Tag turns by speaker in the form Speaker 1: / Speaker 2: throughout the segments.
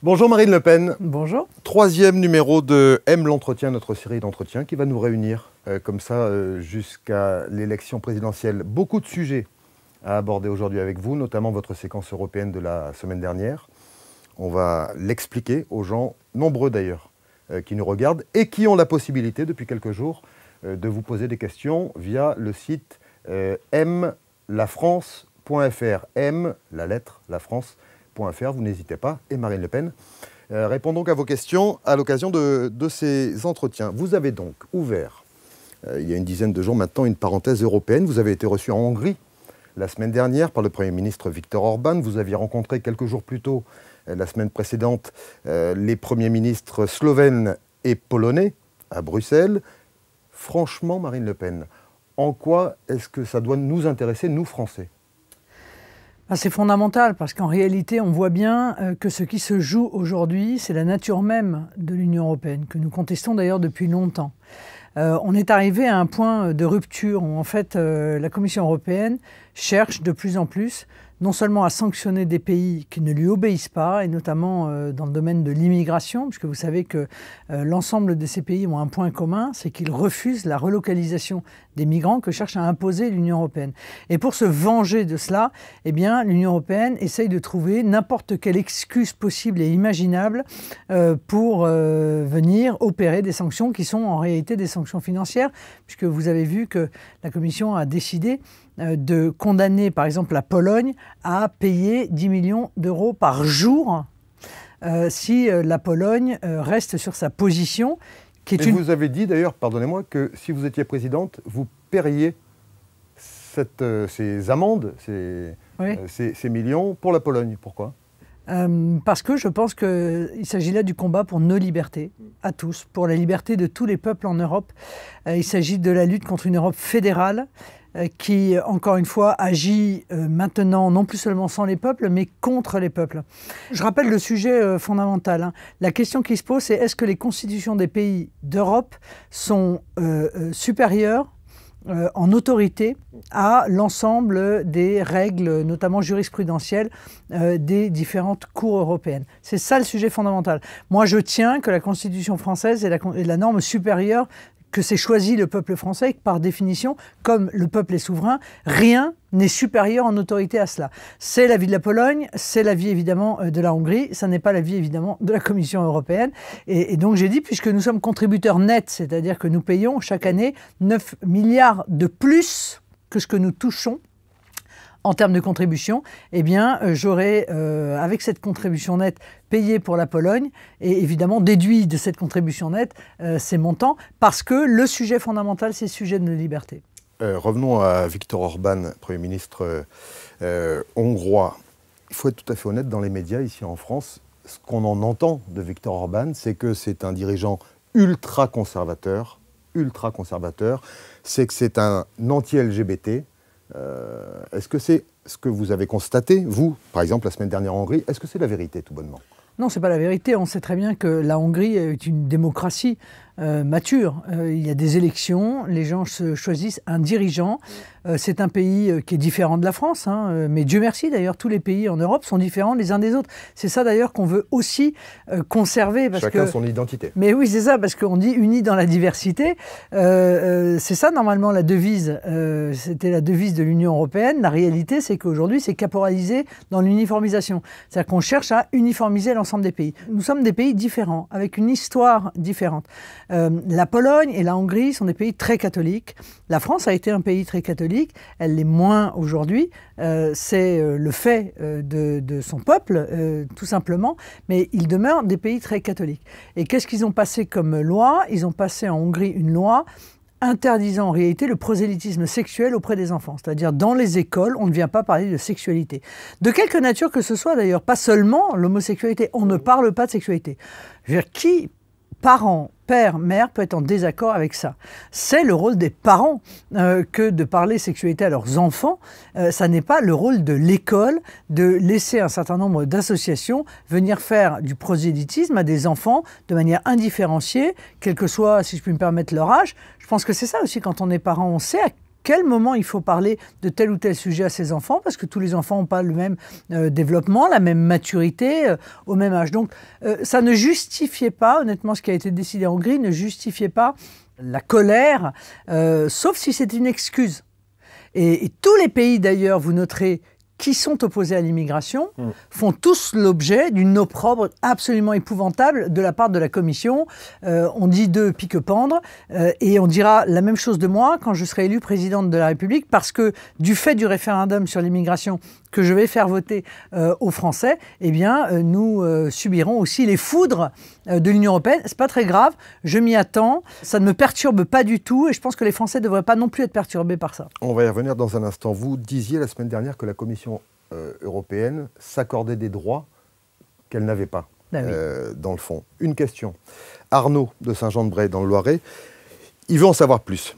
Speaker 1: Bonjour Marine Le Pen.
Speaker 2: Bonjour.
Speaker 1: Troisième numéro de M l'entretien, notre série d'entretiens qui va nous réunir comme ça jusqu'à l'élection présidentielle. Beaucoup de sujets à aborder aujourd'hui avec vous, notamment votre séquence européenne de la semaine dernière. On va l'expliquer aux gens, nombreux d'ailleurs, qui nous regardent et qui ont la possibilité depuis quelques jours de vous poser des questions via le site mlafrance.fr. M, la lettre, la France. Vous n'hésitez pas, et Marine Le Pen répond donc à vos questions à l'occasion de ces entretiens. Vous avez donc ouvert, il y a une dizaine de jours maintenant, une parenthèse européenne. Vous avez été reçu en Hongrie la semaine dernière par le Premier ministre Viktor Orban. Vous aviez rencontré quelques jours plus tôt, la semaine précédente, les premiers ministres slovènes et polonais à Bruxelles. Franchement, Marine Le Pen, en quoi est-ce que ça doit nous intéresser, nous Français ?
Speaker 2: C'est fondamental parce qu'en réalité, on voit bien que ce qui se joue aujourd'hui, c'est la nature même de l'Union européenne, que nous contestons d'ailleurs depuis longtemps. On est arrivé à un point de rupture où en fait la Commission européenne cherche de plus en plus non seulement à sanctionner des pays qui ne lui obéissent pas, et notamment dans le domaine de l'immigration, puisque vous savez que l'ensemble de ces pays ont un point commun, c'est qu'ils refusent la relocalisation des migrants que cherche à imposer l'Union européenne. Et pour se venger de cela, eh bien, l'Union européenne essaye de trouver n'importe quelle excuse possible et imaginable pour venir opérer des sanctions qui sont en réalité des sanctions financières, puisque vous avez vu que la Commission a décidé de condamner par exemple la Pologne à payer 10 millions d'euros par jour si la Pologne reste sur sa position.
Speaker 1: Vous avez dit d'ailleurs, pardonnez-moi, que si vous étiez présidente, vous paieriez ces amendes, ces millions pour la Pologne. Pourquoi ?
Speaker 2: Parce que je pense qu'il s'agit là du combat pour nos libertés, à tous, pour la liberté de tous les peuples en Europe. Il s'agit de la lutte contre une Europe fédérale qui, encore une fois, agit maintenant non plus seulement sans les peuples, mais contre les peuples. Je rappelle le sujet fondamental. La question qui se pose, c'est est-ce que les constitutions des pays d'Europe sont supérieures en autorité à l'ensemble des règles, notamment jurisprudentielles, des différentes cours européennes. C'est ça le sujet fondamental. Moi, je tiens que la Constitution française est la norme supérieure, que c'est choisi le peuple français, et que par définition, comme le peuple est souverain, rien n'est supérieur en autorité à cela. C'est l'avis de la Pologne, c'est l'avis évidemment de la Hongrie, ça n'est pas l'avis évidemment de la Commission européenne. Et donc j'ai dit, puisque nous sommes contributeurs nets, c'est-à-dire que nous payons chaque année 9 milliards de plus que ce que nous touchons en termes de contribution, eh bien, j'aurais, avec cette contribution nette, payé pour la Pologne et évidemment déduit de cette contribution nette ces montants, parce que le sujet fondamental, c'est le sujet de nos libertés.
Speaker 1: Revenons à Viktor Orban, Premier ministre hongrois. Il faut être tout à fait honnête, dans les médias ici en France, ce qu'on en entend de Viktor Orban, c'est que c'est un dirigeant ultra-conservateur, c'est que c'est un anti-LGBT. Est-ce que c'est ce que vous avez constaté, vous, par exemple, la semaine dernière en Hongrie? Est-ce que c'est la vérité, tout bonnement?
Speaker 2: Non, ce n'est pas la vérité. On sait très bien que la Hongrie est une démocratie mature. Il y a des élections, les gens choisissent un dirigeant. C'est un pays qui est différent de la France, mais Dieu merci d'ailleurs, tous les pays en Europe sont différents les uns des autres. C'est ça d'ailleurs qu'on veut aussi conserver.
Speaker 1: Chacun son identité.
Speaker 2: Mais oui, c'est ça, parce qu'on dit unis dans la diversité. C'est ça normalement la devise. C'était la devise de l'Union européenne. La réalité, c'est qu'aujourd'hui, c'est caporalisé dans l'uniformisation. C'est-à-dire qu'on cherche à uniformiser l'ensemble des pays. Nous sommes des pays différents, avec une histoire différente. La Pologne et la Hongrie sont des pays très catholiques. La France a été un pays très catholique. Elle l'est moins aujourd'hui. C'est le fait de son peuple, tout simplement. Mais ils demeurent des pays très catholiques. Et qu'est-ce qu'ils ont passé comme loi? Ils ont passé en Hongrie une loi interdisant en réalité le prosélytisme sexuel auprès des enfants. C'est-à-dire dans les écoles, on ne vient pas parler de sexualité. De quelque nature que ce soit d'ailleurs, pas seulement l'homosexualité. On ne parle pas de sexualité. Je veux dire, qui, parents, père, mère, peut être en désaccord avec ça? C'est le rôle des parents que de parler sexualité à leurs enfants. Ça n'est pas le rôle de l'école de laisser un certain nombre d'associations venir faire du prosélytisme à des enfants de manière indifférenciée, quel que soit, si je puis me permettre, leur âge. Je pense que c'est ça aussi, quand on est parent, on sait quel moment il faut parler de tel ou tel sujet à ses enfants, parce que tous les enfants n'ont pas le même développement, la même maturité au même âge. Donc ça ne justifiait pas, honnêtement, ce qui a été décidé en Hongrie ne justifiait pas la colère, sauf si c'est une excuse. Et tous les pays d'ailleurs, vous noterez, qui sont opposés à l'immigration, font tous l'objet d'une opprobre absolument épouvantable de la part de la Commission. On dit d'eux pique-pendre, et on dira la même chose de moi quand je serai élue présidente de la République, parce que du fait du référendum sur l'immigration que je vais faire voter aux Français, eh bien, nous subirons aussi les foudres de l'Union européenne. C'est pas très grave, je m'y attends, ça ne me perturbe pas du tout, et je pense que les Français ne devraient pas non plus être perturbés par ça.
Speaker 1: On va y revenir dans un instant. Vous disiez la semaine dernière que la Commission européenne s'accordait des droits qu'elle n'avait pas, dans le fond. Une question. Arnaud de Saint-Jean-de-Bray, dans le Loiret, il veut en savoir plus.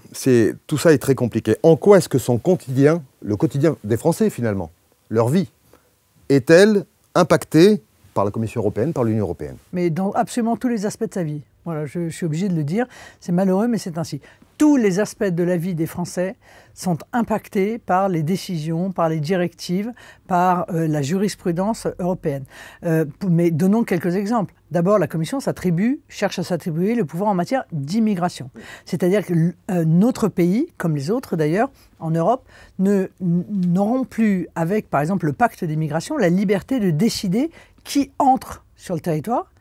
Speaker 1: Tout ça est très compliqué. En quoi est-ce que son quotidien, le quotidien des Français finalement, leur vie, est-elle impactée par la Commission européenne, par l'Union européenne?
Speaker 2: Mais dans absolument tous les aspects de sa vie. Voilà, je suis obligé de le dire. C'est malheureux, mais c'est ainsi. Tous les aspects de la vie des Français sont impactés par les décisions, par les directives, par la jurisprudence européenne. Mais donnons quelques exemples. D'abord, la Commission cherche à s'attribuer le pouvoir en matière d'immigration. C'est-à-dire que notre pays, comme les autres d'ailleurs, en Europe, n'auront plus, avec par exemple le pacte d'immigration, la liberté de décider qui entre sur le territoire,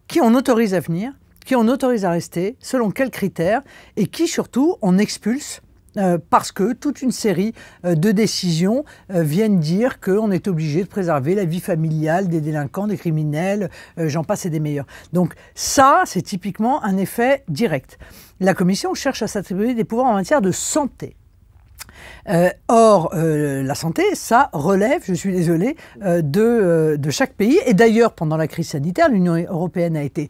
Speaker 2: qui on autorise à venir, qui on autorise à rester, selon quels critères, et qui surtout on expulse parce que toute une série de décisions viennent dire qu'on est obligé de préserver la vie familiale des délinquants, des criminels, j'en passe et des meilleurs. Donc ça, c'est typiquement un effet direct. La Commission cherche à s'attribuer des pouvoirs en matière de santé. Or, la santé, ça relève, je suis désolé, de chaque pays. Et d'ailleurs, pendant la crise sanitaire, l'Union européenne a été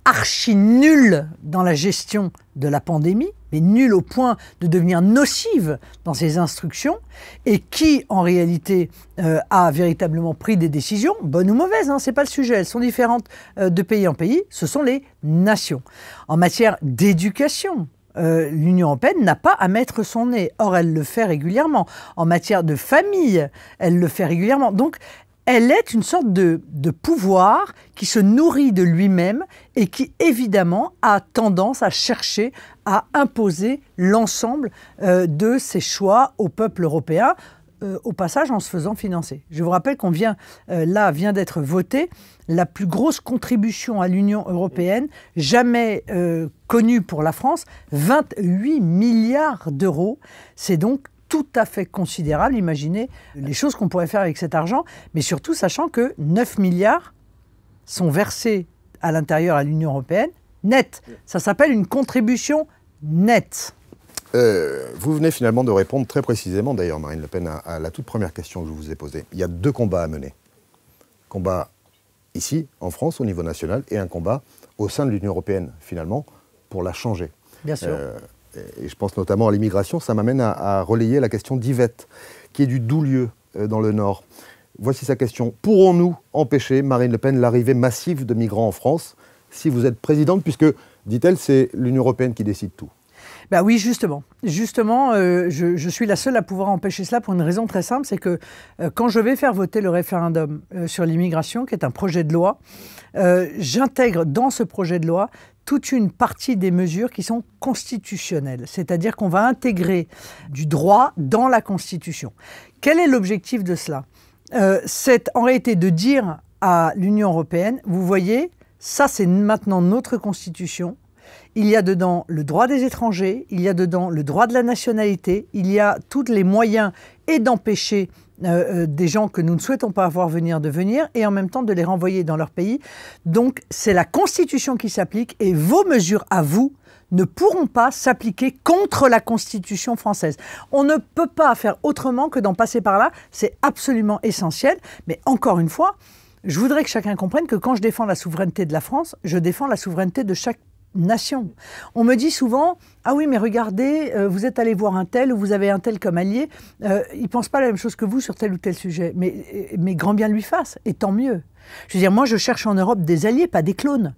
Speaker 2: archi nulle dans la gestion de la pandémie, mais nulle au point de devenir nocive dans ses instructions, et qui, en réalité, a véritablement pris des décisions, bonnes ou mauvaises, hein, c'est pas le sujet, elles sont différentes de pays en pays, ce sont les nations. En matière d'éducation, l'Union européenne n'a pas à mettre son nez. Or, elle le fait régulièrement. En matière de famille, elle le fait régulièrement. Donc, elle est une sorte de pouvoir qui se nourrit de lui-même et qui, évidemment, a tendance à chercher à imposer l'ensemble de ses choix au peuple européen, au passage en se faisant financer. Je vous rappelle qu'on vient d'être votée la plus grosse contribution à l'Union européenne jamais connue pour la France, 28 milliards d'euros. C'est donc tout à fait considérable. Imaginez les choses qu'on pourrait faire avec cet argent, mais surtout sachant que 9 milliards sont versés à l'intérieur à l'Union européenne, net. Ça s'appelle une contribution nette.
Speaker 1: Vous venez finalement de répondre très précisément, d'ailleurs, Marine Le Pen, à la toute première question que je vous ai posée. Il y a deux combats à mener. Combat ici, en France, au niveau national, et un combat au sein de l'Union européenne, finalement, pour la changer.
Speaker 2: Bien sûr.
Speaker 1: Et je pense notamment à l'immigration. Ça m'amène à relayer la question d'Yvette, qui est du Doulieu, dans le Nord. Voici sa question. Pourrons-nous empêcher, Marine Le Pen, l'arrivée massive de migrants en France, si vous êtes présidente, puisque, dit-elle, c'est l'Union européenne qui décide tout?
Speaker 2: Ben oui, justement. Justement, je suis la seule à pouvoir empêcher cela pour une raison très simple, c'est que quand je vais faire voter le référendum sur l'immigration, qui est un projet de loi, j'intègre dans ce projet de loi toute une partie des mesures qui sont constitutionnelles. C'est-à-dire qu'on va intégrer du droit dans la Constitution. Quel est l'objectif de cela? C'est en réalité de dire à l'Union européenne, vous voyez, ça c'est maintenant notre Constitution. Il y a dedans le droit des étrangers, il y a dedans le droit de la nationalité, il y a tous les moyens et d'empêcher des gens que nous ne souhaitons pas voir venir de venir et en même temps de les renvoyer dans leur pays. Donc c'est la Constitution qui s'applique et vos mesures à vous ne pourront pas s'appliquer contre la Constitution française. On ne peut pas faire autrement que d'en passer par là, c'est absolument essentiel, mais encore une fois, je voudrais que chacun comprenne que quand je défends la souveraineté de la France, je défends la souveraineté de chaque nation. On me dit souvent « Ah oui, mais regardez, vous êtes allé voir un tel ou vous avez un tel comme allié, il ne pense pas la même chose que vous sur tel ou tel sujet. » Mais grand bien lui fasse, et tant mieux. Je veux dire, moi je cherche en Europe des alliés, pas des clones.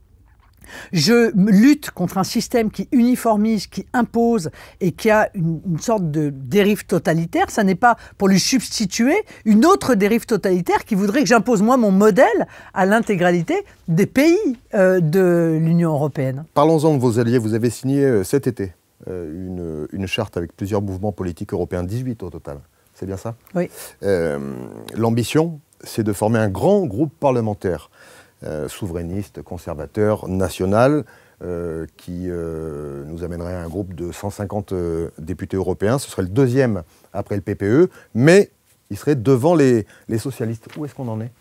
Speaker 2: Je lutte contre un système qui uniformise, qui impose et qui a une sorte de dérive totalitaire. Ça n'est pas pour lui substituer une autre dérive totalitaire qui voudrait que j'impose moi mon modèle à l'intégralité des pays de l'Union européenne.
Speaker 1: Parlons-en de vos alliés. Vous avez signé cet été une charte avec plusieurs mouvements politiques européens, 18 au total. C'est bien ça?
Speaker 2: Oui.
Speaker 1: L'ambition, c'est de former un grand groupe parlementaire. Souverainiste, conservateur, national, qui nous amènerait à un groupe de 150 députés européens. Ce serait le deuxième après le PPE, mais il serait devant les socialistes. Où est-ce qu'on en est?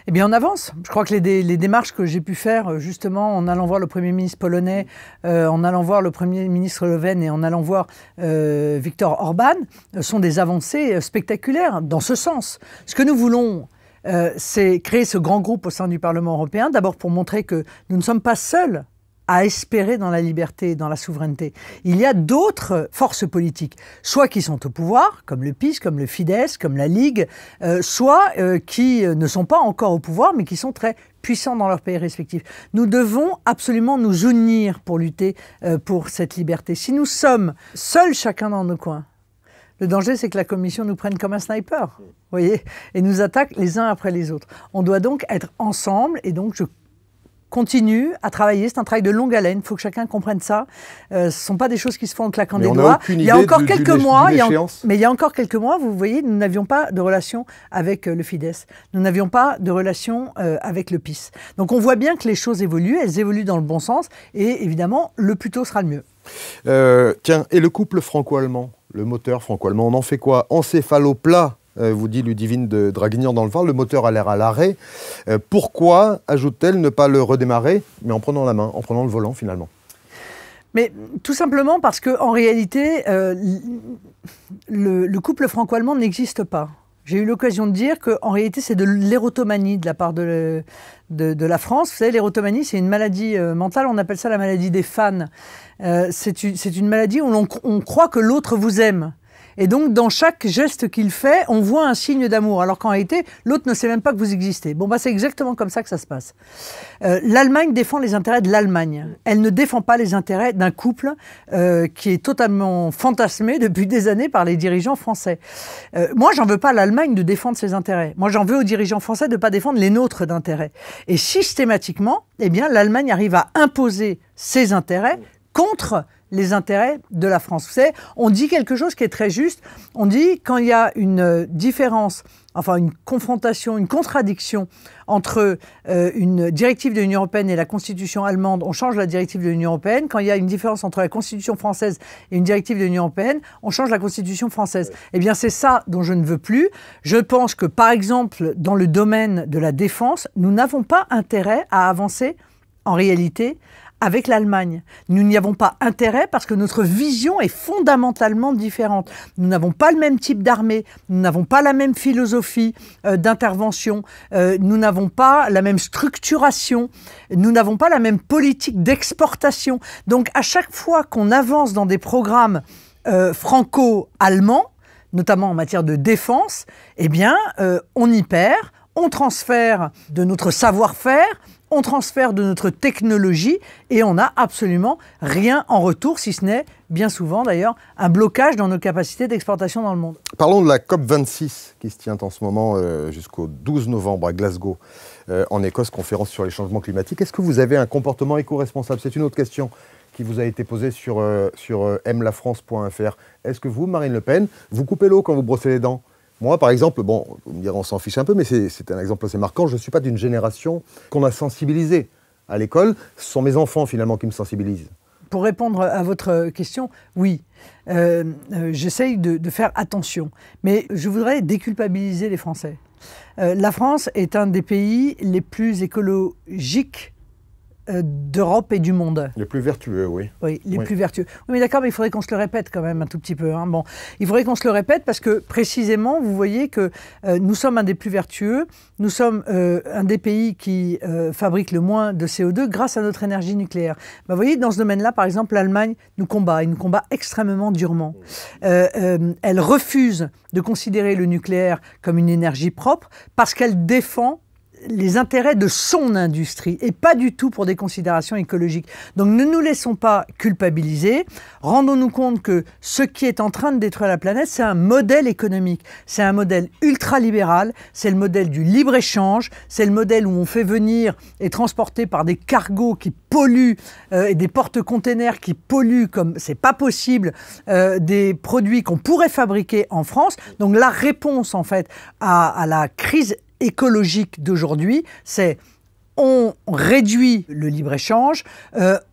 Speaker 2: Eh bien, on avance. Je crois que les démarches que j'ai pu faire, justement, en allant voir le Premier ministre polonais, en allant voir le Premier ministre slovène et en allant voir Viktor Orban, sont des avancées spectaculaires dans ce sens. Ce que nous voulons, c'est créer ce grand groupe au sein du Parlement européen, d'abord pour montrer que nous ne sommes pas seuls à espérer dans la liberté et dans la souveraineté. Il y a d'autres forces politiques, soit qui sont au pouvoir, comme le PiS, comme le Fidesz, comme la Ligue, soit qui ne sont pas encore au pouvoir, mais qui sont très puissants dans leurs pays respectifs. Nous devons absolument nous unir pour lutter pour cette liberté. Si nous sommes seuls chacun dans nos coins, le danger, c'est que la Commission nous prenne comme un sniper, vous voyez, et nous attaque les uns après les autres. On doit donc être ensemble, et donc je continue à travailler. C'est un travail de longue haleine. Il faut que chacun comprenne ça. Ce ne sont pas des choses qui se font en claquant des doigts.
Speaker 1: Il y a encore quelques mois,
Speaker 2: mais il y a encore quelques mois, vous voyez, nous n'avions pas de relation avec le Fidesz. Nous n'avions pas de relation avec le PiS. Donc on voit bien que les choses évoluent. Elles évoluent dans le bon sens. Et évidemment, le plus tôt sera le mieux.
Speaker 1: Tiens, et le couple franco-allemand, le moteur franco-allemand, on en fait quoi? Encéphaloplat, vous dit Ludivine de Draguignan dans le Var, le moteur a l'air à l'arrêt. Pourquoi, ajoute-t-elle, ne pas le redémarrer, mais en prenant la main, en prenant le volant finalement?
Speaker 2: Mais tout simplement parce qu'en réalité, le couple franco-allemand n'existe pas. J'ai eu l'occasion de dire qu'en réalité, c'est de l'érotomanie de la part de la France. Vous savez, l'érotomanie, c'est une maladie mentale, on appelle ça la maladie des fans. C'est une maladie où on croit que l'autre vous aime. Et donc, dans chaque geste qu'il fait, on voit un signe d'amour, alors qu'en réalité, l'autre ne sait même pas que vous existez. Bon, bah, c'est exactement comme ça que ça se passe. L'Allemagne défend les intérêts de l'Allemagne. Elle ne défend pas les intérêts d'un couple qui est totalement fantasmé depuis des années par les dirigeants français. Moi, j'en veux pas à l'Allemagne de défendre ses intérêts. Moi, j'en veux aux dirigeants français de ne pas défendre les nôtres d'intérêts. Et systématiquement, eh bien, l'Allemagne arrive à imposer ses intérêts contre les intérêts de la France. Vous savez, on dit quelque chose qui est très juste. On dit quand il y a une différence, enfin une confrontation, une contradiction entre une directive de l'Union européenne et la Constitution allemande, on change la directive de l'Union européenne. Quand il y a une différence entre la Constitution française et une directive de l'Union européenne, on change la Constitution française. Eh bien, c'est ça dont je ne veux plus. Je pense que, par exemple, dans le domaine de la défense, nous n'avons pas intérêt à avancer, en réalité, avec l'Allemagne. Nous n'y avons pas intérêt parce que notre vision est fondamentalement différente. Nous n'avons pas le même type d'armée, nous n'avons pas la même philosophie d'intervention, nous n'avons pas la même structuration, nous n'avons pas la même politique d'exportation. Donc à chaque fois qu'on avance dans des programmes franco-allemands, notamment en matière de défense, eh bien on y perd, on transfère de notre savoir-faire, on transfère de notre technologie et on n'a absolument rien en retour, si ce n'est, bien souvent d'ailleurs, un blocage dans nos capacités d'exportation dans le monde.
Speaker 1: Parlons de la COP26 qui se tient en ce moment jusqu'au 12 novembre à Glasgow, en Écosse, conférence sur les changements climatiques. Est-ce que vous avez un comportement éco-responsable? C'est une autre question qui vous a été posée sur mlafrance.fr. Est-ce que vous, Marine Le Pen, vous coupez l'eau quand vous brossez les dents? Moi, par exemple, bon, vous me direz, on s'en fiche un peu, mais c'est un exemple assez marquant. Je ne suis pas d'une génération qu'on a sensibilisée à l'école. Ce sont mes enfants, finalement, qui me sensibilisent.
Speaker 2: Pour répondre à votre question, oui. J'essaye de faire attention. Mais je voudrais déculpabiliser les Français. La France est un des pays les plus écologiques d'Europe et du monde.
Speaker 1: Les plus vertueux, oui.
Speaker 2: Oui, les plus vertueux. Oui, mais d'accord, mais il faudrait qu'on se le répète quand même un tout petit peu. Hein. Bon, il faudrait qu'on se le répète parce que précisément, vous voyez que nous sommes un des plus vertueux, nous sommes un des pays qui fabrique le moins de CO2 grâce à notre énergie nucléaire. Ben, vous voyez, dans ce domaine-là, par exemple, l'Allemagne nous combat, et nous combat extrêmement durement. Elle refuse de considérer le nucléaire comme une énergie propre parce qu'elle défend les intérêts de son industrie et pas du tout pour des considérations écologiques. Donc ne nous laissons pas culpabiliser, rendons-nous compte que ce qui est en train de détruire la planète, c'est un modèle économique, c'est un modèle ultralibéral, c'est le modèle du libre-échange, c'est le modèle où on fait venir et transporter par des cargos qui polluent et des porte-containers qui polluent comme c'est pas possible des produits qu'on pourrait fabriquer en France. Donc la réponse en fait à la crise écologique d'aujourd'hui, c'est on réduit le libre-échange,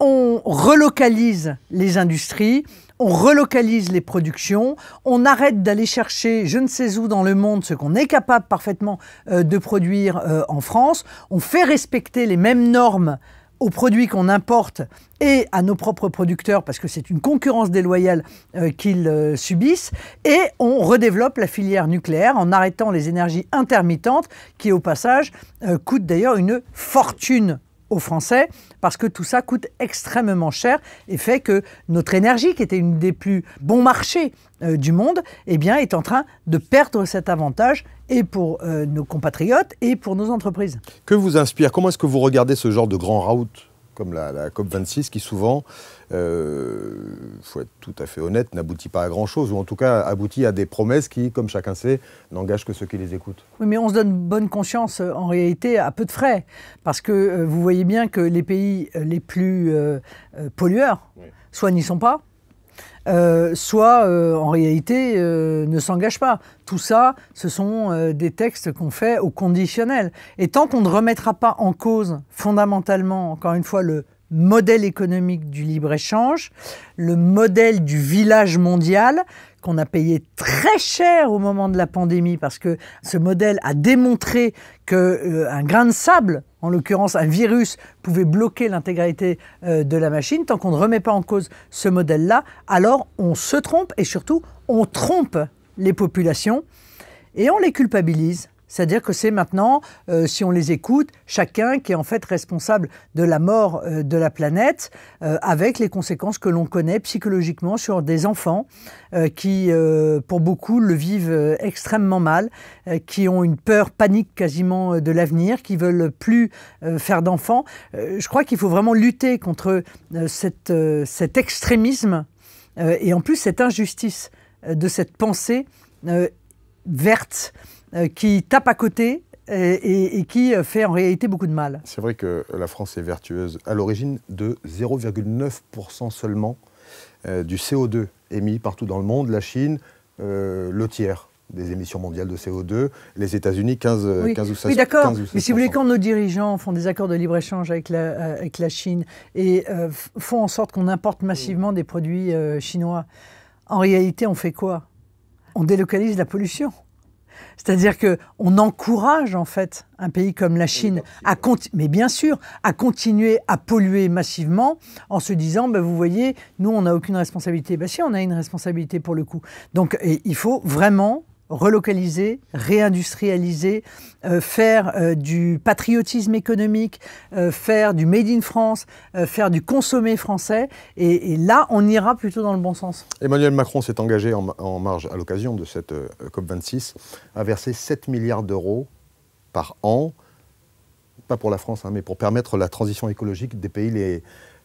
Speaker 2: on relocalise les industries, on relocalise les productions, on arrête d'aller chercher je ne sais où dans le monde ce qu'on est capable parfaitement de produire en France, on fait respecter les mêmes normes aux produits qu'on importe et à nos propres producteurs, parce que c'est une concurrence déloyale qu'ils subissent, et on redéveloppe la filière nucléaire en arrêtant les énergies intermittentes, qui au passage coûtent d'ailleurs une fortune aux Français, parce que tout ça coûte extrêmement cher et fait que notre énergie, qui était une des plus bons marchés du monde, eh bien, est en train de perdre cet avantage et pour nos compatriotes et pour nos entreprises.
Speaker 1: Que vous inspire? Comment est-ce que vous regardez ce genre de grand route comme la COP26 qui souvent, faut être tout à fait honnête, n'aboutit pas à grand-chose, ou en tout cas aboutit à des promesses qui, comme chacun sait, n'engagent que ceux qui les écoutent.
Speaker 2: Oui, mais on se donne bonne conscience en réalité à peu de frais, parce que vous voyez bien que les pays les plus pollueurs, oui, soit n'y sont pas, soit en réalité ne s'engagent pas. Tout ça, ce sont des textes qu'on fait au conditionnel. Et tant qu'on ne remettra pas en cause fondamentalement, encore une fois, le modèle économique du libre-échange, le modèle du village mondial, qu'on a payé très cher au moment de la pandémie, parce que ce modèle a démontré qu'un grain de sable, en l'occurrence un virus, pouvait bloquer l'intégralité de la machine. Tant qu'on ne remet pas en cause ce modèle-là, alors on se trompe et surtout on trompe les populations et on les culpabilise. C'est-à-dire que c'est maintenant, si on les écoute, chacun qui est en fait responsable de la mort de la planète, avec les conséquences que l'on connaît psychologiquement sur des enfants qui, pour beaucoup, le vivent extrêmement mal, qui ont une peur panique quasiment de l'avenir, qui veulent plus faire d'enfants. Je crois qu'il faut vraiment lutter contre cet extrémisme et en plus cette injustice de cette pensée verte qui tape à côté et qui fait en réalité beaucoup de mal.
Speaker 1: C'est vrai que la France est vertueuse à l'origine de 0,9% seulement du CO2 émis partout dans le monde. La Chine, le tiers des émissions mondiales de CO2. Les États-Unis, 15 ou 16%.
Speaker 2: Oui, d'accord. Mais si vous voulez, quand nos dirigeants font des accords de libre-échange avec la Chine et font en sorte qu'on importe massivement des produits chinois, en réalité, on fait quoi? On délocalise la pollution. C'est-à-dire qu'on encourage en fait un pays comme la Chine mais bien sûr, à continuer à polluer massivement en se disant, vous voyez, nous on n'a aucune responsabilité. Si, on a une responsabilité pour le coup. Donc il faut vraiment relocaliser, réindustrialiser, faire du patriotisme économique, faire du Made in France, faire du consommé français. Et là, on ira plutôt dans le bon sens.
Speaker 1: Emmanuel Macron s'est engagé en marge, à l'occasion de cette COP26, à verser 7 milliards d'euros par an, pas pour la France, mais pour permettre la transition écologique des pays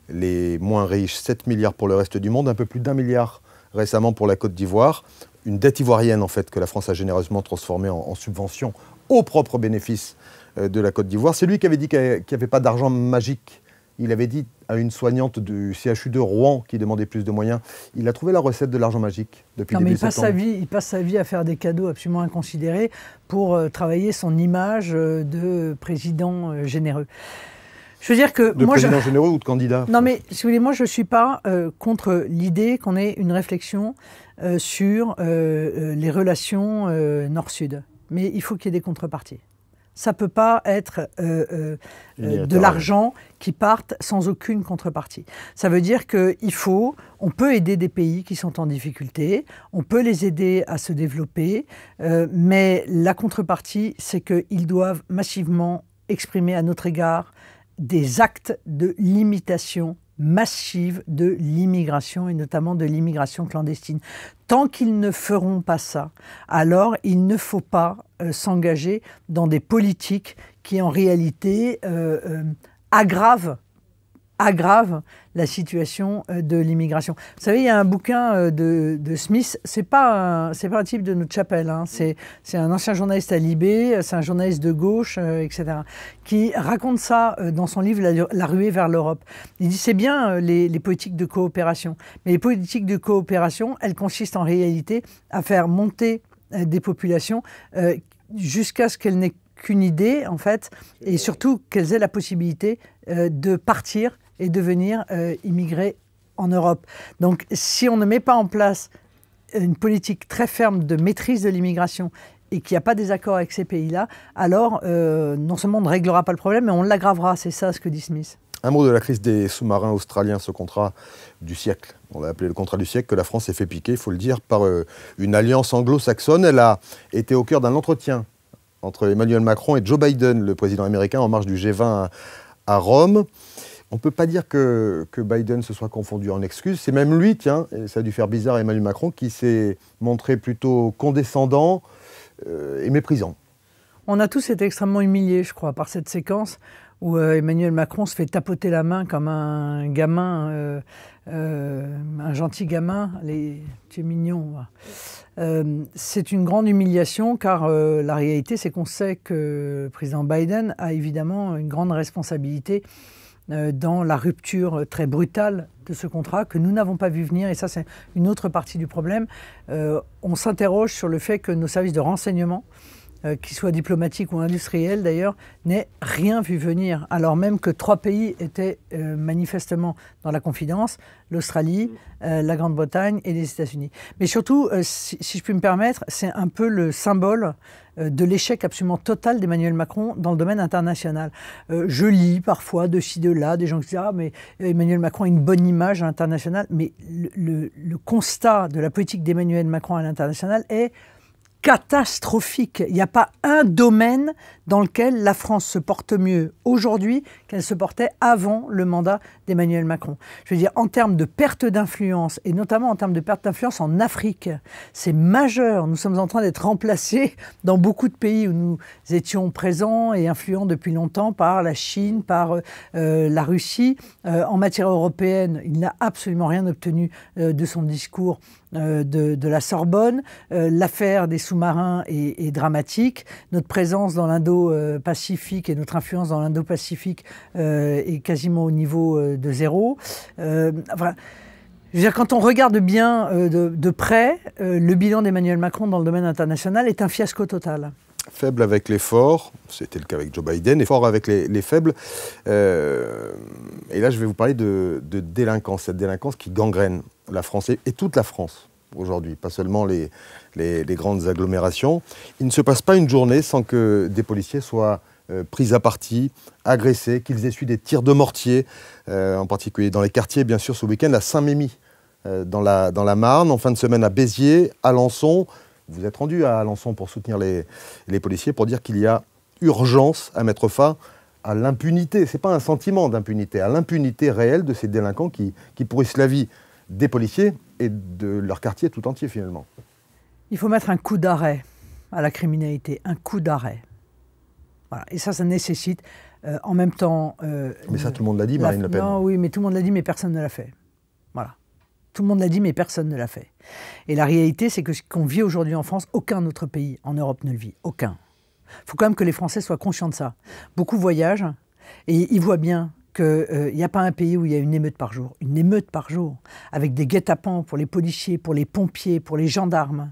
Speaker 1: les moins riches. 7 milliards pour le reste du monde, un peu plus d'1 milliard récemment pour la Côte d'Ivoire. Une dette ivoirienne, en fait, que la France a généreusement transformée en subvention au propre bénéfice de la Côte d'Ivoire. C'est lui qui avait dit qu'il n'y avait pas d'argent magique. Il avait dit à une soignante du CHU de Rouen qui demandait plus de moyens, il a trouvé la recette de l'argent magique depuis le début de septembre.
Speaker 2: Il passe sa vie à faire des cadeaux absolument inconsidérés pour travailler son image de président généreux. Je veux dire que
Speaker 1: de président généreux ou de candidat?
Speaker 2: Non, mais si vous voulez, moi je ne suis pas contre l'idée qu'on ait une réflexion sur les relations Nord-Sud. Mais il faut qu'il y ait des contreparties. Ça ne peut pas être de l'argent qui parte sans aucune contrepartie. Ça veut dire on peut aider des pays qui sont en difficulté, on peut les aider à se développer, mais la contrepartie, c'est qu'ils doivent massivement exprimer à notre égard des actes de limitation massive de l'immigration et notamment de l'immigration clandestine. Tant qu'ils ne feront pas ça, alors il ne faut pas s'engager dans des politiques qui en réalité aggravent la situation de l'immigration. Vous savez, il y a un bouquin de Smith, c'est pas un type de notre chapelle, hein. C'est un ancien journaliste à Libé, c'est un journaliste de gauche, etc., qui raconte ça dans son livre La ruée vers l'Europe. Il dit c'est bien les politiques de coopération, mais les politiques de coopération, elles consistent en réalité à faire monter des populations jusqu'à ce qu'elles n'aient qu'une idée, en fait, et surtout qu'elles aient la possibilité de partir et de venir immigrer en Europe. Donc, si on ne met pas en place une politique très ferme de maîtrise de l'immigration et qu'il n'y a pas des accords avec ces pays-là, alors non seulement on ne réglera pas le problème, mais on l'aggravera. C'est ça ce que dit Smith.
Speaker 1: Un mot de la crise des sous-marins australiens, ce contrat du siècle. On l'a appelé le contrat du siècle, que la France s'est fait piquer, il faut le dire, par une alliance anglo-saxonne. Elle a été au cœur d'un entretien entre Emmanuel Macron et Joe Biden, le président américain, en marge du G20 à Rome. On ne peut pas dire que Biden se soit confondu en excuses. C'est même lui, tiens, et ça a dû faire bizarre à Emmanuel Macron, qui s'est montré plutôt condescendant et méprisant.
Speaker 2: On a tous été extrêmement humiliés, je crois, par cette séquence où Emmanuel Macron se fait tapoter la main comme un gamin, un gentil gamin. Tu es mignon. C'est une grande humiliation car la réalité, c'est qu'on sait que le président Biden a évidemment une grande responsabilité dans la rupture très brutale de ce contrat que nous n'avons pas vu venir, et ça c'est une autre partie du problème. On s'interroge sur le fait que nos services de renseignement, qu'ils soient diplomatiques ou industriels d'ailleurs, n'aient rien vu venir, alors même que 3 pays étaient manifestement dans la confidence, l'Australie, la Grande-Bretagne et les États-Unis. Mais surtout, si je puis me permettre, c'est un peu le symbole de l'échec absolument total d'Emmanuel Macron dans le domaine international. Je lis parfois de ci, de là, des gens qui disent « Ah, mais Emmanuel Macron a une bonne image à l'international », mais le constat de la politique d'Emmanuel Macron à l'international est catastrophique. Il n'y a pas un domaine dans lequel la France se porte mieux aujourd'hui qu'elle se portait avant le mandat d'Emmanuel Macron. Je veux dire, en termes de perte d'influence, et notamment en termes de perte d'influence en Afrique, c'est majeur. Nous sommes en train d'être remplacés dans beaucoup de pays où nous étions présents et influents depuis longtemps par la Chine, par la Russie. En matière européenne, il n'a absolument rien obtenu de son discours de la Sorbonne. L'affaire des sous-marins est dramatique. Notre présence dans l'Indo-Pacifique et notre influence dans l'Indo-Pacifique est quasiment au niveau de zéro. Enfin, je veux dire, quand on regarde bien de près, le bilan d'Emmanuel Macron dans le domaine international est un fiasco total.
Speaker 1: Faible avec les forts, c'était le cas avec Joe Biden, et fort avec les faibles. Et là, je vais vous parler de délinquance, cette délinquance qui gangrène la France et toute la France aujourd'hui, pas seulement les grandes agglomérations. Il ne se passe pas une journée sans que des policiers soient pris à partie, agressés, qu'ils essuient des tirs de mortier, en particulier dans les quartiers, bien sûr, ce week-end, à Saint-Mémy, dans la Marne, en fin de semaine à Béziers, Alençon. Vous êtes rendu à Alençon pour soutenir les policiers, pour dire qu'il y a urgence à mettre fin à l'impunité. Ce n'est pas un sentiment d'impunité, à l'impunité réelle de ces délinquants qui pourrissent la vie des policiers et de leur quartier tout entier finalement.
Speaker 2: Il faut mettre un coup d'arrêt à la criminalité, un coup d'arrêt. Voilà. Et ça nécessite en même temps...
Speaker 1: mais ça, tout le monde l'a dit, Marine Le Pen.
Speaker 2: Non, oui, mais tout le monde l'a dit, mais personne ne l'a fait. Voilà. Tout le monde l'a dit, mais personne ne l'a fait. Et la réalité, c'est que ce qu'on vit aujourd'hui en France, aucun autre pays en Europe ne le vit. Aucun. Il faut quand même que les Français soient conscients de ça. Beaucoup voyagent et ils voient bien qu'il n'y a pas un pays où il y a une émeute par jour. Une émeute par jour, avec des guet-apens pour les policiers, pour les pompiers, pour les gendarmes.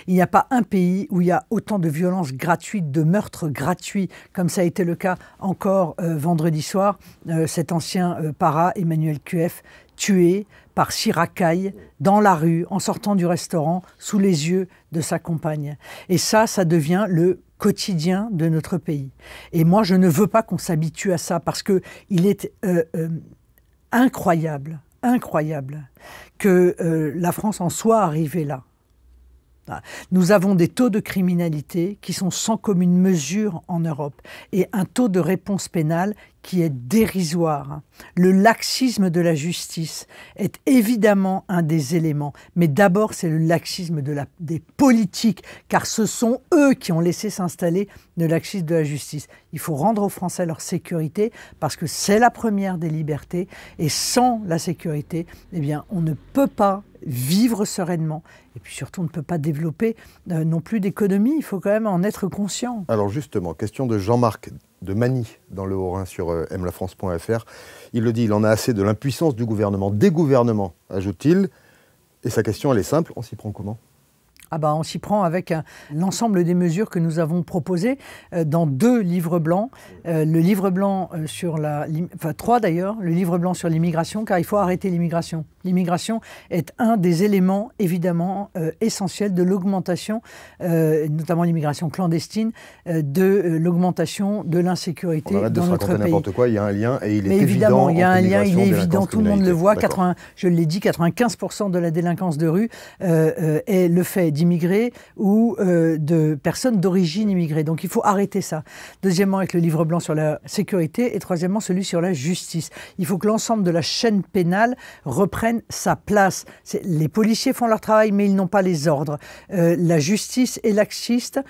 Speaker 2: Il n'y a pas un pays où il y a autant de violences gratuites, de meurtres gratuits, comme ça a été le cas encore vendredi soir. Cet ancien para, Emmanuel QF, tué par Siracaille, dans la rue, en sortant du restaurant, sous les yeux de sa compagne. Et ça devient le quotidien de notre pays. Et moi, je ne veux pas qu'on s'habitue à ça, parce qu'il est incroyable que la France en soit arrivée là. Nous avons des taux de criminalité qui sont sans commune mesure en Europe et un taux de réponse pénale qui est dérisoire. Le laxisme de la justice est évidemment un des éléments, mais d'abord c'est le laxisme des politiques, car ce sont eux qui ont laissé s'installer le laxisme de la justice. Il faut rendre aux Français leur sécurité, parce que c'est la première des libertés, et sans la sécurité, eh bien, on ne peut pas vivre sereinement. Et puis surtout, on ne peut pas développer non plus d'économie. Il faut quand même en être conscient.
Speaker 1: Alors justement, question de Jean-Marc de Magny dans le Haut-Rhin sur mlafrance.fr. Il le dit, il en a assez de l'impuissance du gouvernement, des gouvernements, ajoute-t-il. Et sa question, elle est simple, on s'y prend comment ?
Speaker 2: On s'y prend avec l'ensemble des mesures que nous avons proposées dans 2 livres blancs. Le livre blanc sur trois d'ailleurs, le livre blanc sur l'immigration, car il faut arrêter l'immigration. L'immigration est un des éléments évidemment essentiels de l'augmentation, notamment l'immigration clandestine, de l'augmentation de l'insécurité dans notre pays.
Speaker 1: N'importe quoi, il y a un lien et il est
Speaker 2: évidemment,
Speaker 1: évident.
Speaker 2: Il y a un lien, il est évident, tout le monde le voit. Je l'ai dit, 95% de la délinquance de rue est le fait d'immigrés ou de personnes d'origine immigrée. Donc il faut arrêter ça. Deuxièmement, avec le livre blanc sur la sécurité, et troisièmement, celui sur la justice. Il faut que l'ensemble de la chaîne pénale reprenne sa place. Les policiers font leur travail, mais ils n'ont pas les ordres. La justice est laxiste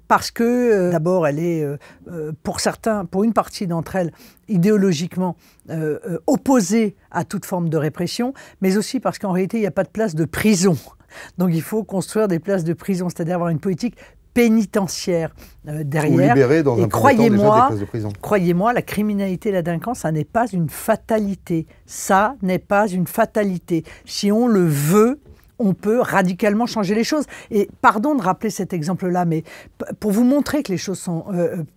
Speaker 2: parce que, d'abord, elle est, pour une partie d'entre elles, idéologiquement opposée à toute forme de répression, mais aussi parce qu'en réalité, il n'y a pas de place de prison. Donc il faut construire des places de prison, c'est-à-dire avoir une politique pénitentiaire derrière.
Speaker 1: Ou libérer dans un premier temps déjà des places de prison.
Speaker 2: Croyez-moi, la criminalité et la délinquance, ça n'est pas une fatalité. Ça n'est pas une fatalité. Si on le veut, on peut radicalement changer les choses. Et pardon de rappeler cet exemple-là, mais pour vous montrer que les choses sont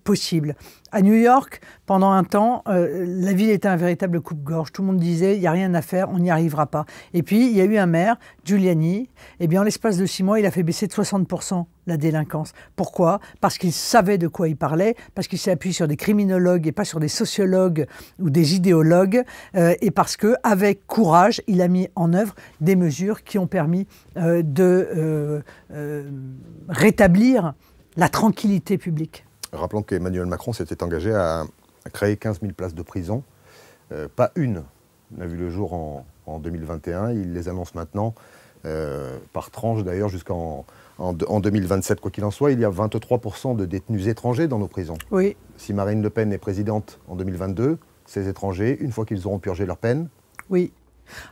Speaker 2: possibles. À New York, pendant un temps, la ville était un véritable coupe-gorge. Tout le monde disait, il n'y a rien à faire, on n'y arrivera pas. Et puis, il y a eu un maire, Giuliani, et bien, en l'espace de 6 mois, il a fait baisser de 60% la délinquance. Pourquoi ? Parce qu'il savait de quoi il parlait, parce qu'il s'est appuyé sur des criminologues et pas sur des sociologues ou des idéologues, et parce qu'avec courage, il a mis en œuvre des mesures qui ont permis de rétablir la tranquillité publique.
Speaker 1: Rappelons qu'Emmanuel Macron s'était engagé à créer 15 000 places de prison. Pas une n'a vu le jour en 2021. Il les annonce maintenant, par tranche d'ailleurs, jusqu'en 2027. Quoi qu'il en soit, il y a 23% de détenus étrangers dans nos prisons.
Speaker 2: Oui.
Speaker 1: Si Marine Le Pen est présidente en 2022, ces étrangers, une fois qu'ils auront purgé leur peine...
Speaker 2: Oui.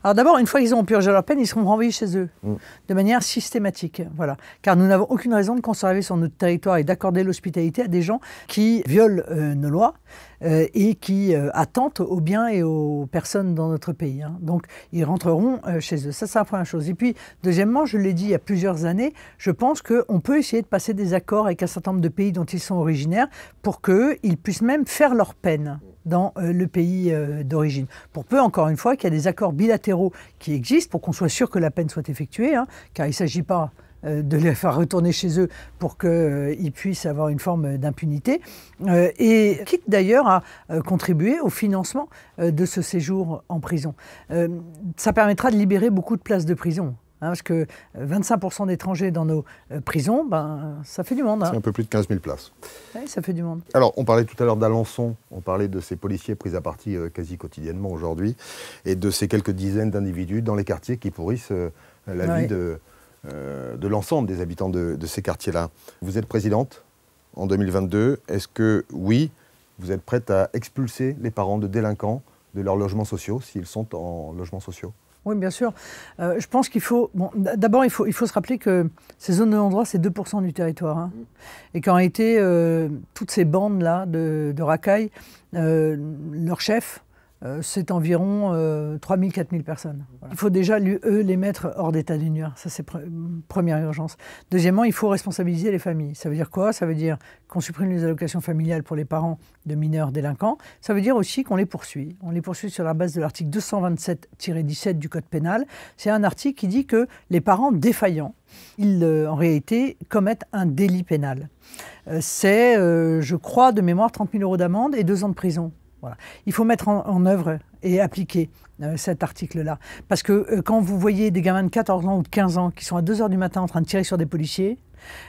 Speaker 2: Alors d'abord, une fois qu'ils auront purgé leur peine, ils seront renvoyés chez eux, de manière systématique. Voilà. Car nous n'avons aucune raison de conserver sur notre territoire et d'accorder l'hospitalité à des gens qui violent nos lois et qui attentent aux biens et aux personnes dans notre pays. Donc ils rentreront chez eux. Ça, c'est la première chose. Et puis, deuxièmement, je l'ai dit il y a plusieurs années, je pense qu'on peut essayer de passer des accords avec un certain nombre de pays dont ils sont originaires pour qu'ils puissent même faire leur peine dans le pays d'origine. Pour peu, encore une fois, qu'il y a des accords bilatéraux qui existent pour qu'on soit sûr que la peine soit effectuée, car il ne s'agit pas de les faire retourner chez eux pour qu'ils puissent avoir une forme d'impunité, et quitte d'ailleurs à contribuer au financement de ce séjour en prison. Ça permettra de libérer beaucoup de places de prison. Parce que 25% d'étrangers dans nos prisons, ça fait du monde.
Speaker 1: C'est un peu plus de 15 000 places.
Speaker 2: Oui, ça fait du monde.
Speaker 1: Alors, on parlait tout à l'heure d'Alençon, on parlait de ces policiers pris à partie quasi quotidiennement aujourd'hui, et de ces quelques dizaines d'individus dans les quartiers qui pourrissent la vie de l'ensemble des habitants de ces quartiers-là. Vous êtes présidente en 2022. Est-ce que, oui, vous êtes prête à expulser les parents de délinquants de leurs logements sociaux, s'ils sont en logements sociaux ?
Speaker 2: Oui, bien sûr. Je pense qu'il faut... d'abord, il faut se rappeler que ces zones de non-droit, c'est 2% du territoire. Et qu'en réalité, toutes ces bandes-là de racailles, leur chef, c'est environ 3 000, 4 000 personnes. Voilà. Il faut déjà, eux, les mettre hors d'état de nuire. Ça, c'est première urgence. Deuxièmement, il faut responsabiliser les familles. Ça veut dire quoi ? Ça veut dire qu'on supprime les allocations familiales pour les parents de mineurs délinquants. Ça veut dire aussi qu'on les poursuit. On les poursuit sur la base de l'article 227-17 du Code pénal. C'est un article qui dit que les parents défaillants, ils, en réalité, commettent un délit pénal. C'est, je crois, de mémoire, 30 000 € d'amende et 2 ans de prison. Voilà. Il faut mettre en œuvre et appliquer cet article-là. Parce que quand vous voyez des gamins de 14 ans ou de 15 ans qui sont à 2 h du matin en train de tirer sur des policiers,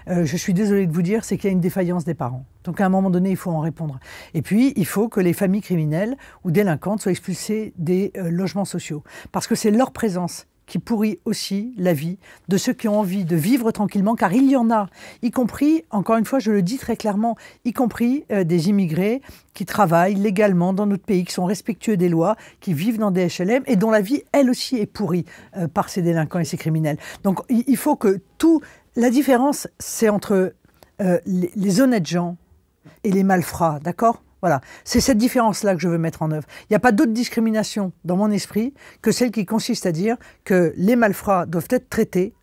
Speaker 2: je suis désolée de vous dire, c'est qu'il y a une défaillance des parents. Donc à un moment donné, il faut en répondre. Et puis, il faut que les familles criminelles ou délinquantes soient expulsées des logements sociaux. Parce que c'est leur présence qui pourrit aussi la vie de ceux qui ont envie de vivre tranquillement, car il y en a, y compris, encore une fois, je le dis très clairement, y compris des immigrés qui travaillent légalement dans notre pays, qui sont respectueux des lois, qui vivent dans des HLM et dont la vie, elle aussi, est pourrie par ces délinquants et ces criminels. Donc il faut que tout... La différence, c'est entre les honnêtes gens et les malfrats, d'accord ? Voilà, c'est cette différence-là que je veux mettre en œuvre. Il n'y a pas d'autre discrimination dans mon esprit que celle qui consiste à dire que les malfrats doivent être traités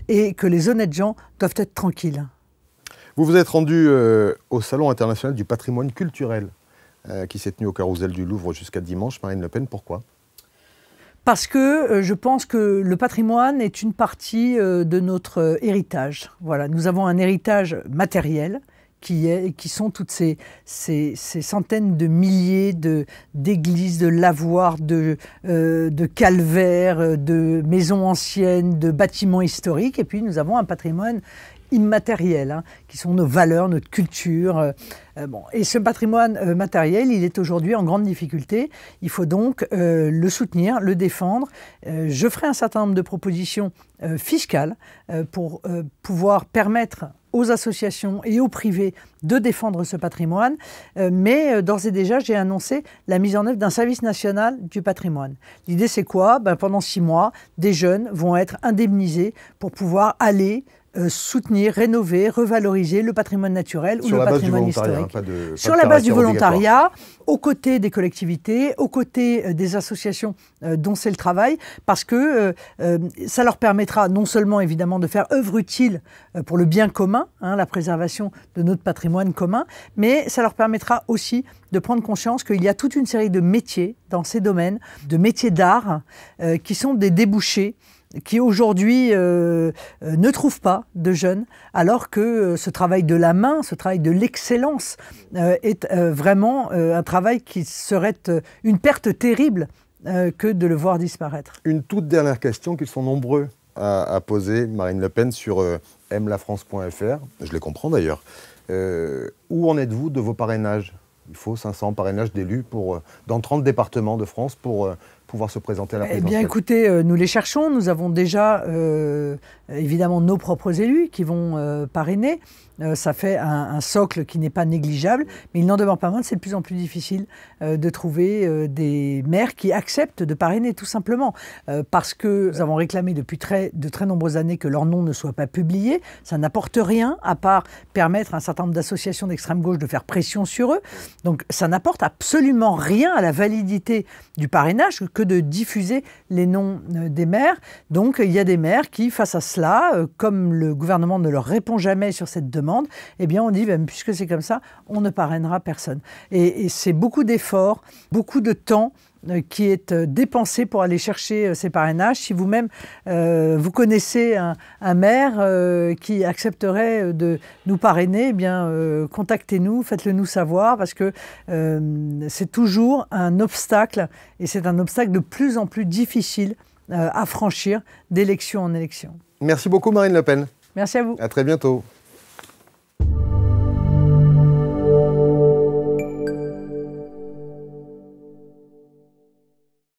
Speaker 2: et que les honnêtes gens doivent être tranquilles.
Speaker 1: Vous vous êtes rendu au Salon international du patrimoine culturel qui s'est tenu au Carrousel du Louvre jusqu'à dimanche. Marine Le Pen, pourquoi ?
Speaker 2: Parce que je pense que le patrimoine est une partie de notre héritage. Voilà, nous avons un héritage matériel qui sont toutes ces centaines de milliers d'églises, de lavoirs, de calvaires, de maisons anciennes, de bâtiments historiques. Et puis nous avons un patrimoine immatériel, qui sont nos valeurs, notre culture. Et ce patrimoine matériel, il est aujourd'hui en grande difficulté. Il faut donc le soutenir, le défendre. Je ferai un certain nombre de propositions fiscales pour pouvoir permettre aux associations et aux privés de défendre ce patrimoine. Mais d'ores et déjà, j'ai annoncé la mise en œuvre d'un service national du patrimoine. L'idée, c'est quoi ? Pendant 6 mois, des jeunes vont être indemnisés pour pouvoir aller soutenir, rénover, revaloriser le patrimoine naturel ou le patrimoine historique. Sur la base du volontariat, aux côtés des collectivités, aux côtés des associations dont c'est le travail, parce que ça leur permettra non seulement évidemment de faire œuvre utile pour le bien commun, la préservation de notre patrimoine commun, mais ça leur permettra aussi de prendre conscience qu'il y a toute une série de métiers dans ces domaines, de métiers d'art, qui sont des débouchés qui aujourd'hui ne trouvent pas de jeunes, alors que ce travail de la main, ce travail de l'excellence est vraiment un travail qui serait une perte terrible que de le voir disparaître.
Speaker 1: Une toute dernière question qu'ils sont nombreux à poser, Marine Le Pen, sur aime-la-france.fr, je les comprends d'ailleurs. Où en êtes-vous de vos parrainages ? Il faut 500 parrainages d'élus dans 30 départements de France pour pouvoir se présenter à la présidentielle.
Speaker 2: Eh bien, écoutez, nous les cherchons. Nous avons déjà, évidemment, nos propres élus qui vont parrainer. Ça fait un socle qui n'est pas négligeable, mais il n'en demeure pas moins, c'est de plus en plus difficile de trouver des maires qui acceptent de parrainer, tout simplement. Parce que nous avons réclamé depuis de très nombreuses années que leur nom ne soit pas publié. Ça n'apporte rien, à part permettre à un certain nombre d'associations d'extrême gauche de faire pression sur eux. Donc ça n'apporte absolument rien à la validité du parrainage que de diffuser les noms des maires. Donc il y a des maires qui, face à cela, comme le gouvernement ne leur répond jamais sur cette demande, eh bien on dit, puisque c'est comme ça, on ne parrainera personne. Et c'est beaucoup d'efforts, beaucoup de temps qui est dépensé pour aller chercher ces parrainages. Si vous-même, vous connaissez un maire qui accepterait de nous parrainer, eh bien, contactez-nous, faites-le nous savoir, parce que c'est toujours un obstacle, et c'est un obstacle de plus en plus difficile à franchir d'élection en élection.
Speaker 1: Merci beaucoup Marine Le Pen.
Speaker 2: Merci à vous.
Speaker 1: À très bientôt.